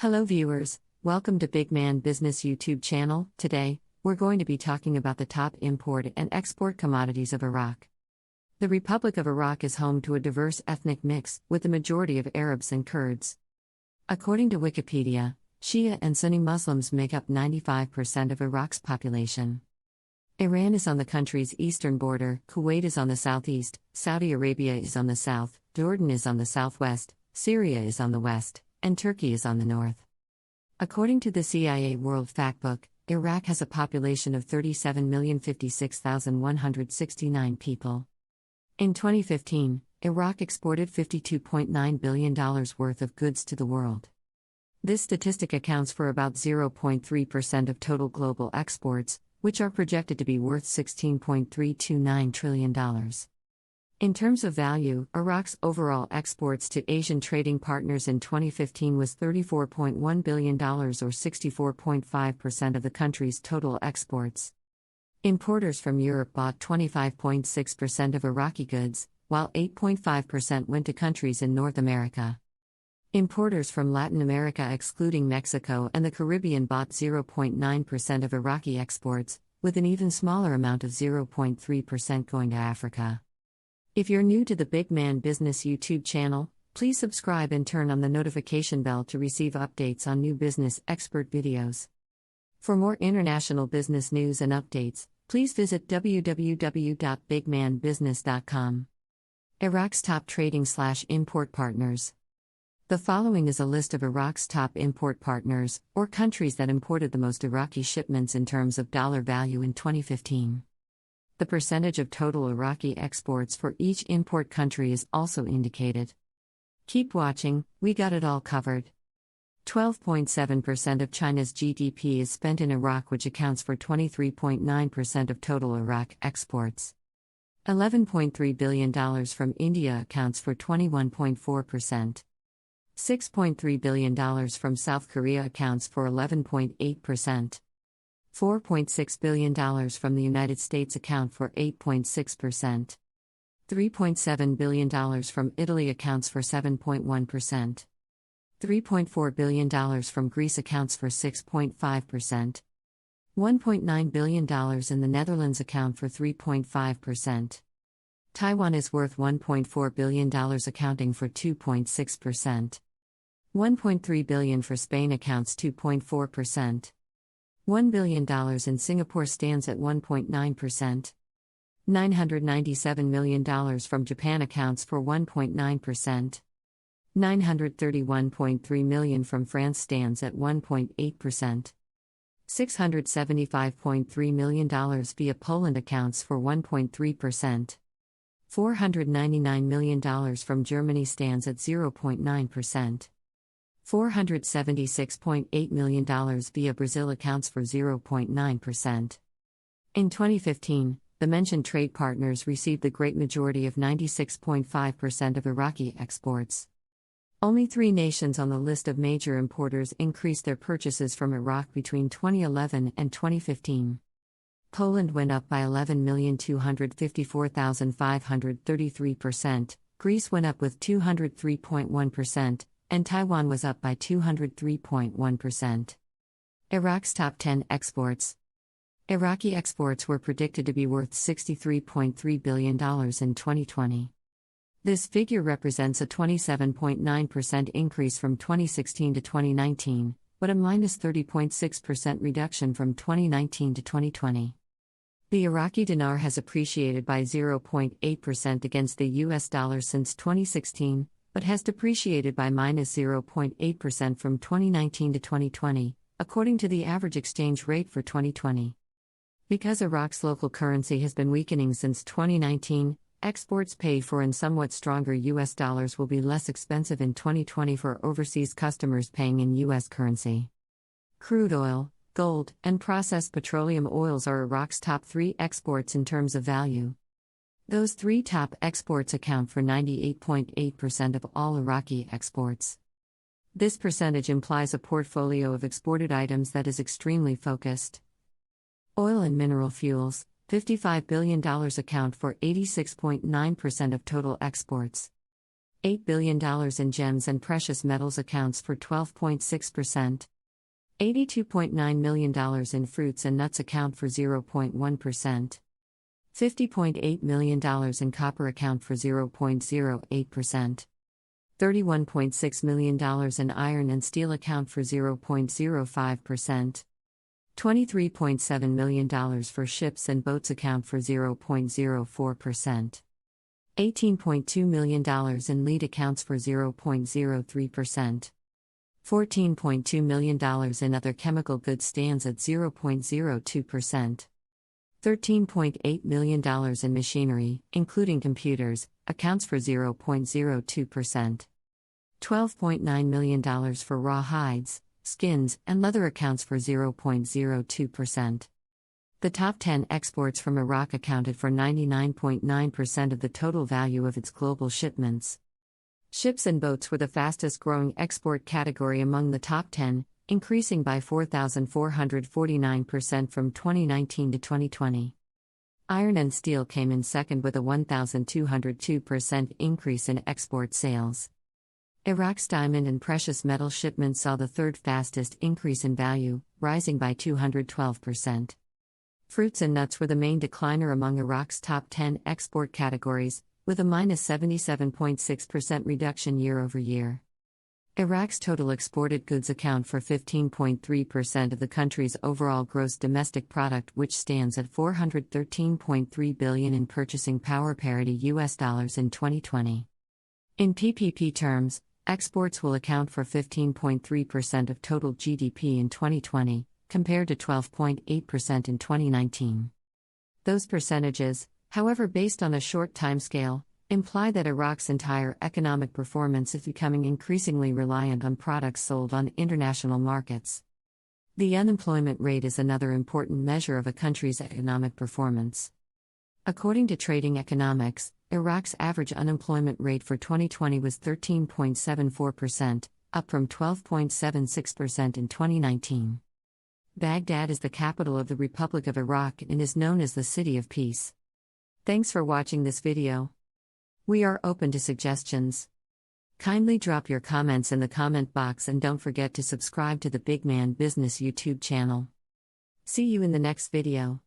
Hello viewers, welcome to Big Man Business YouTube channel. Today, we're going to be talking about the top import and export commodities of Iraq. The Republic of Iraq is home to a diverse ethnic mix, with the majority of Arabs and Kurds. According to Wikipedia, Shia and Sunni Muslims make up 95% of Iraq's population. Iran is on the country's eastern border, Kuwait is on the southeast, Saudi Arabia is on the south, Jordan is on the southwest, Syria is on the west, and Turkey is on the north. According to the CIA World Factbook, Iraq has a population of 37,056,169 people. In 2015, Iraq exported $52.9 billion worth of goods to the world. This statistic accounts for about 0.3% of total global exports, which are projected to be worth $16.329 trillion. In terms of value, Iraq's overall exports to Asian trading partners in 2015 was $34.1 billion or 64.5% of the country's total exports. Importers from Europe bought 25.6% of Iraqi goods, while 8.5% went to countries in North America. Importers from Latin America excluding Mexico and the Caribbean bought 0.9% of Iraqi exports, with an even smaller amount of 0.3% going to Africa. If you're new to the Big Man Business YouTube channel, please subscribe and turn on the notification bell to receive updates on new business expert videos. For more international business news and updates, please visit www.bigmanbusiness.com. Iraq's top trading/import partners. The following is a list of Iraq's top import partners, or countries that imported the most Iraqi shipments in terms of dollar value in 2015. The percentage of total Iraqi exports for each import country is also indicated. Keep watching, we got it all covered. 12.7% of China's GDP is spent in Iraq, which accounts for 23.9% of total Iraq exports. $11.3 billion from India accounts for 21.4%. $6.3 billion from South Korea accounts for 11.8%. $4.6 billion from the United States account for 8.6%. $3.7 billion from Italy accounts for 7.1%. $3.4 billion from Greece accounts for 6.5%. $1.9 billion in the Netherlands account for 3.5%. Taiwan is worth $1.4 billion accounting for 2.6%. $1.3 billion for Spain accounts 2.4%. $1 billion in Singapore stands at 1.9%. $997 million from Japan accounts for 1.9%. $931.3 million from France stands at 1.8%. $675.3 million via Poland accounts for 1.3%. $499 million from Germany stands at 0.9%. $476.8 million via Brazil accounts for 0.9%. In 2015, the mentioned trade partners received the great majority of 96.5% of Iraqi exports. Only 3 nations on the list of major importers increased their purchases from Iraq between 2011 and 2015. Poland went up by 11,254,533%, Greece went up with 203.1%, and Taiwan was up by 203.1%. Iraq's top 10 exports. Iraqi exports were predicted to be worth $63.3 billion in 2020. This figure represents a 27.9% increase from 2016 to 2019, but a minus 30.6% reduction from 2019 to 2020. The Iraqi dinar has appreciated by 0.8% against the US dollar since 2016, but has depreciated by minus 0.8% from 2019 to 2020, according to the average exchange rate for 2020. Because Iraq's local currency has been weakening since 2019, exports paid for in somewhat stronger US dollars will be less expensive in 2020 for overseas customers paying in US currency. Crude oil, gold, and processed petroleum oils are Iraq's top 3 exports in terms of value. Those 3 top exports account for 98.8% of all Iraqi exports. This percentage implies a portfolio of exported items that is extremely focused. Oil and mineral fuels, $55 billion account for 86.9% of total exports. $8 billion in gems and precious metals accounts for 12.6%. $82.9 million in fruits and nuts account for 0.1%. $50.8 million in copper account for 0.08%. $31.6 million in iron and steel account for 0.05%. $23.7 million for ships and boats account for 0.04%. $18.2 million in lead accounts for 0.03%. $14.2 million in other chemical goods stands at 0.02%. $13.8 million in machinery, including computers, accounts for 0.02%. $12.9 million for raw hides, skins, and leather accounts for 0.02%. The top 10 exports from Iraq accounted for 99.9% of the total value of its global shipments. Ships and boats were the fastest growing export category among the top 10, increasing by 4,449% from 2019 to 2020. Iron and steel came in second with a 1,202% increase in export sales. Iraq's diamond and precious metal shipments saw the third fastest increase in value, rising by 212%. Fruits and nuts were the main decliner among Iraq's top 10 export categories, with a -77.6% reduction year-over-year. Iraq's total exported goods account for 15.3% of the country's overall gross domestic product, which stands at $413.3 billion in purchasing power parity US dollars in 2020. In PPP terms, exports will account for 15.3% of total GDP in 2020, compared to 12.8% in 2019. Those percentages, however, based on a short timescale, imply that Iraq's entire economic performance is becoming increasingly reliant on products sold on international markets. The unemployment rate is another important measure of a country's economic performance. According to Trading Economics, Iraq's average unemployment rate for 2020 was 13.74%, up from 12.76% in 2019. Baghdad is the capital of the Republic of Iraq and is known as the City of Peace. Thanks for watching this video. We are open to suggestions. Kindly drop your comments in the comment box and don't forget to subscribe to the Big Man Business YouTube channel. See you in the next video.